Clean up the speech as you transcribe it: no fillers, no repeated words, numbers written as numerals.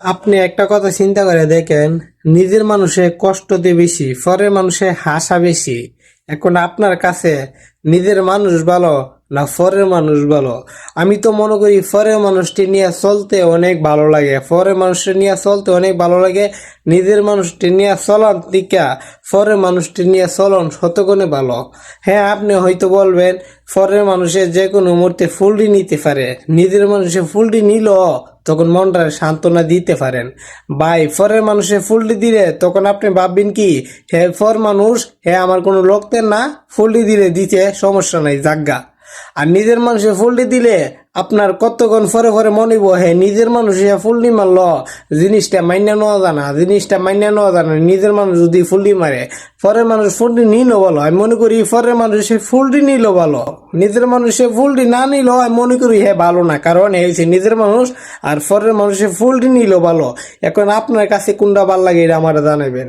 আপনি একটা কথা চিন্তা করে দেখেন, নিজের মানুষে কষ্ট দিয়ে বেশি, পরের মানুষে হাসা বেশি। এখন আপনার কাছে নিজের মানুষ ভালো না পরের মানুষ ভালো? আমি তো মনে করি পরের মানুষটি নিয়ে চলতে অনেক ভালো লাগে, পরের মানুষটি নিয়ে চলতে অনেক ভালো লাগে। নিজের মানুষটি নিয়ে চলার দিকা পরের মানুষটি নিয়ে চলন শতগুণে ভালো। হ্যাঁ, আপনি হয়তো বলবেন পরের মানুষের যে কোনো মুহূর্তে ফুলটি নিতে পারে, নিজের মানুষে ফুলটি নিল তখন মনটা সান্ত্বনা দিতে পারেন। ভাই, পরের মানুষে ফুলটি দিলে তখন আপনি ভাববেন কি, হে পর মানুষ, হে আমার কোনো লোকদের না, ফুলটি দিলে দিতে সমস্যা নাই, জাগা। আর নিজের মানুষে ফুলটি দিলে আপনার কতক্ষণ পরে পরে মনে হইব, হে নিজের মানুষ ফুলটি মারল, জিনিসটা মাইনা নেওয়া জানা, জিনিসটা মাইনা নেওয়া জানা। নিজের মানুষ যদি ফুলটি মারে, পরের মানুষ ফুলটি নিল ভালো। আমি মনে করি পরের মানুষে ফুলটি নিল ভালো, নিজের মানুষে ফুলটি না নিল আমি মনে করি হে ভালো না, কারণ এই হচ্ছে নিজের মানুষ আর পরের মানুষে ফুলটি নিল ভালো। এখন আপনার কাছে কোনটা ভালো লাগে এটা আমার জানাবেন।